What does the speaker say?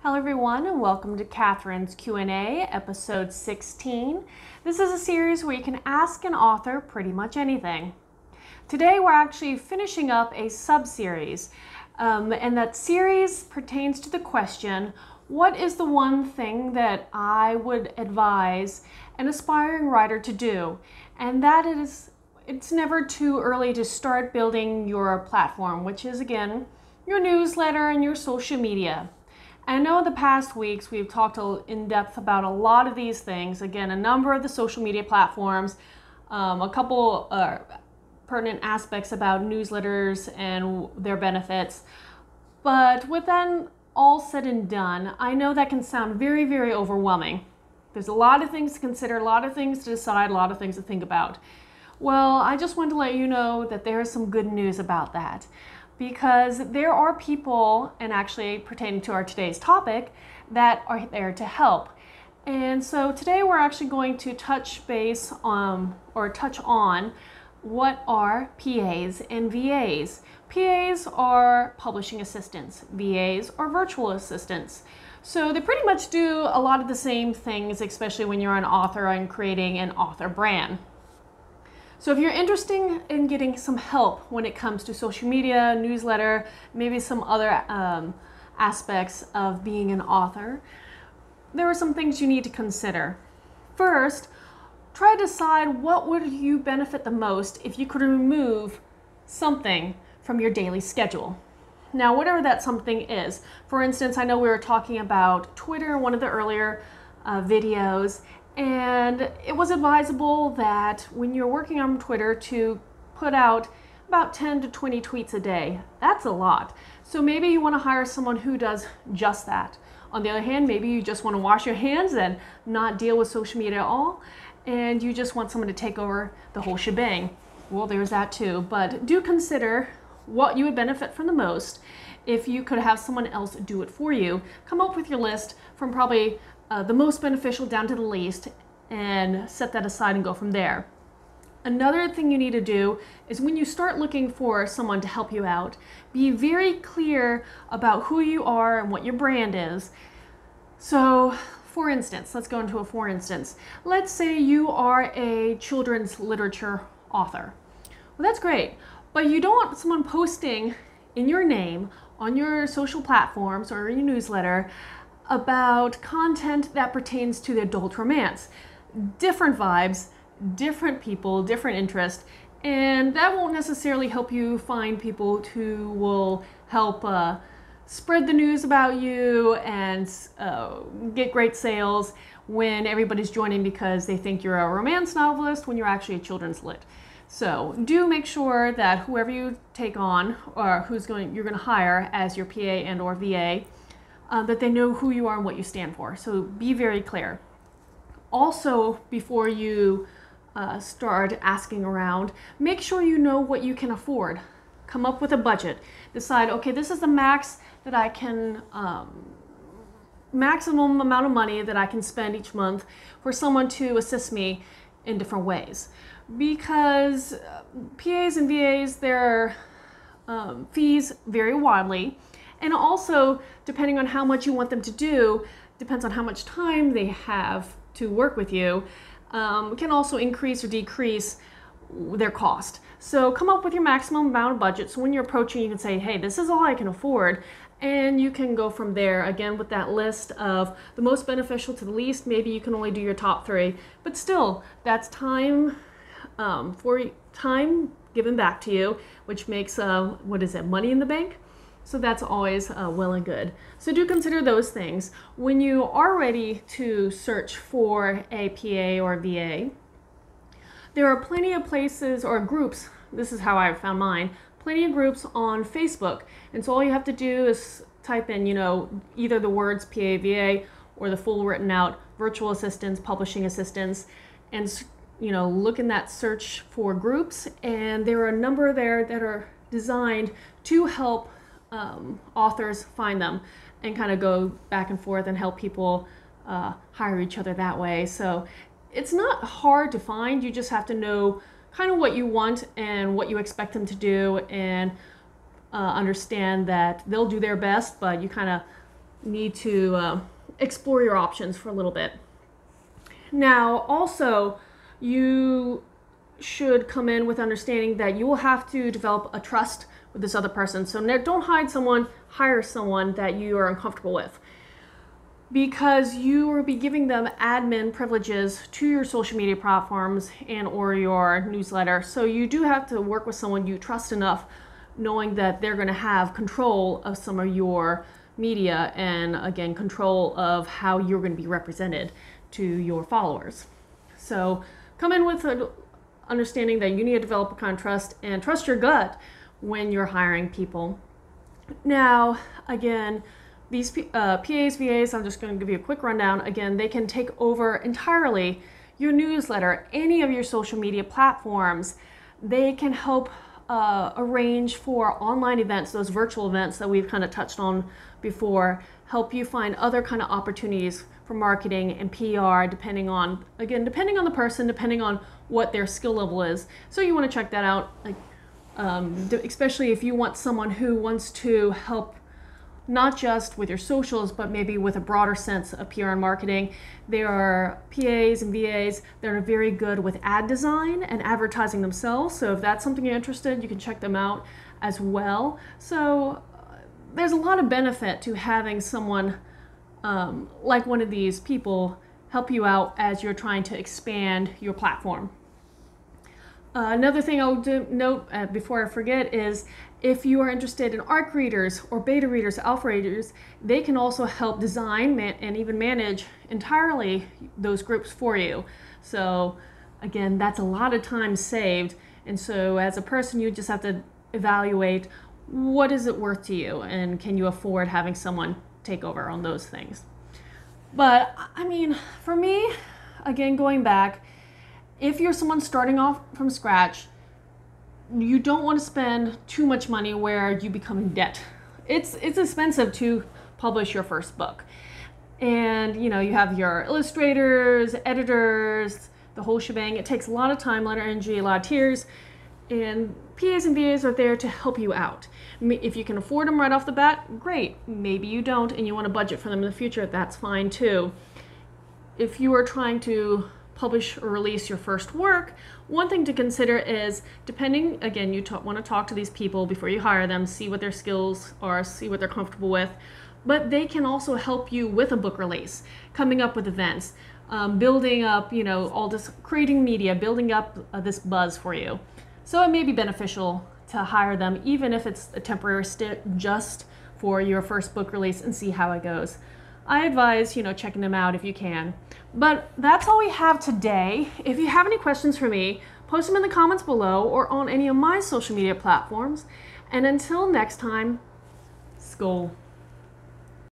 Hello everyone and welcome to Katharine's Q&A, episode 16. This is a series where you can ask an author pretty much anything. Today we're actually finishing up a sub-series, and that series pertains to the question, what is the one thing that I would advise an aspiring writer to do? And that is, it's never too early to start building your platform, which is again, your newsletter and your social media. I know in the past weeks we've talked in depth about a lot of these things. Again, a number of the social media platforms, a couple pertinent aspects about newsletters and their benefits. But with that all said and done, I know that can sound very, very overwhelming. There's a lot of things to consider, a lot of things to decide, a lot of things to think about. Well, I just want to let you know that there is some good news about that. Because there are people, and actually pertaining to our today's topic, that are there to help. And so today we're actually going to touch base on, or touch on, what are PAs and VAs. PAs are publishing assistants. VAs are virtual assistants. So they pretty much do a lot of the same things, especially when you're an author and creating an author brand. So if you're interested in getting some help when it comes to social media, newsletter, maybe some other aspects of being an author, there are some things you need to consider. First, try to decide what would you benefit the most if you could remove something from your daily schedule. Now, whatever that something is. For instance, I know we were talking about Twitter in one of the earlier videos, and it was advisable that when you're working on Twitter to put out about 10 to 20 tweets a day. That's a lot. So maybe you want to hire someone who does just that. On the other hand, maybe you just want to wash your hands and not deal with social media at all, and you just want someone to take over the whole shebang. Well, there's that too. But do consider what you would benefit from the most if you could have someone else do it for you. Come up with your list from probably the most beneficial down to the least, and set that aside and go from there. Another thing you need to do is when you start looking for someone to help you out, be very clear about who you are and what your brand is. So, for instance, let's go into a for instance. Let's say you are a children's literature author. Well, that's great, but you don't want someone posting in your name on your social platforms or in your newsletter about content that pertains to the adult romance. Different vibes, different people, different interests, and that won't necessarily help you find people who will help spread the news about you and get great sales when everybody's joining because they think you're a romance novelist when you're actually a children's lit. So do make sure that whoever you take on or you're going to hire as your PA and or VA, that they know who you are and what you stand for. So be very clear. Also, before you start asking around, make sure you know what you can afford. Come up with a budget. Decide, okay, this is the max that I can, maximum amount of money that I can spend each month for someone to assist me in different ways. Because PAs and VAs, their fees vary widely. And also, depending on how much you want them to do, depends on how much time they have to work with you, can also increase or decrease their cost. So come up with your maximum amount of budget. So when you're approaching, you can say, hey, this is all I can afford. And you can go from there, again, with that list of the most beneficial to the least. Maybe you can only do your top 3. But still, that's time time given back to you, which makes, money in the bank? So that's always well and good. So do consider those things. When you are ready to search for a PA or VA, there are plenty of places or groups, this is how I found mine, plenty of groups on Facebook. And so all you have to do is type in, either the words PA, VA, or the full written out virtual assistants, publishing assistants, and look in that search for groups. And there are a number there that are designed to help authors find them and kind of go back and forth and help people hire each other that way. So it's not hard to find. You just have to know kind of what you want and what you expect them to do, and understand that they'll do their best, but you kind of need to explore your options for a little bit. Now, also, you should come in with understanding that you will have to develop a trust with this other person. So don't hire someone that you are uncomfortable with, because you will be giving them admin privileges to your social media platforms and or your newsletter. So you do have to work with someone you trust enough, knowing that they're going to have control of some of your media and, again, control of how you're going to be represented to your followers. So come in with an understanding that you need to develop a kind of trust, and trust your gut when you're hiring people. Now, again, these PAs, VAs, I'm just going to give you a quick rundown. Again, they can take over entirely your newsletter, any of your social media platforms. They can help arrange for online events, those virtual events that we've kind of touched on before, help you find other kind of opportunities for marketing and PR, depending on the person, depending on what their skill level is. So you want to check that out, especially if you want someone who wants to help not just with your socials, but maybe with a broader sense of PR and marketing. There are PAs and VAs that are very good with ad design and advertising themselves. So if that's something you're interested in, you can check them out as well. So there's a lot of benefit to having someone like one of these people help you out as you're trying to expand your platform. Another thing I'll note before I forget is, if you are interested in ARC readers or beta readers, alpha readers, they can also help design and even manage entirely those groups for you. So again, that's a lot of time saved. And so as a person, you just have to evaluate, what is it worth to you, and can you afford having someone take over on those things? But I mean, for me, again, going back, if you're someone starting off from scratch, you don't want to spend too much money where you become in debt. It's expensive to publish your first book. And you have your illustrators, editors, the whole shebang. It takes a lot of time, a lot of energy, a lot of tears. And PAs and VAs are there to help you out. If you can afford them right off the bat, great. Maybe you don't and you want to budget for them in the future, that's fine too. If you are trying to publish or release your first work, one thing to consider is, depending, again, you want to talk to these people before you hire them, see what their skills are, see what they're comfortable with, but they can also help you with a book release, coming up with events, building up, all this, creating media, building up this buzz for you. So it may be beneficial to hire them, even if it's a temporary stint, just for your first book release, and see how it goes. I advise, checking them out if you can. But that's all we have today. If you have any questions for me, post them in the comments below or on any of my social media platforms. And until next time, skål.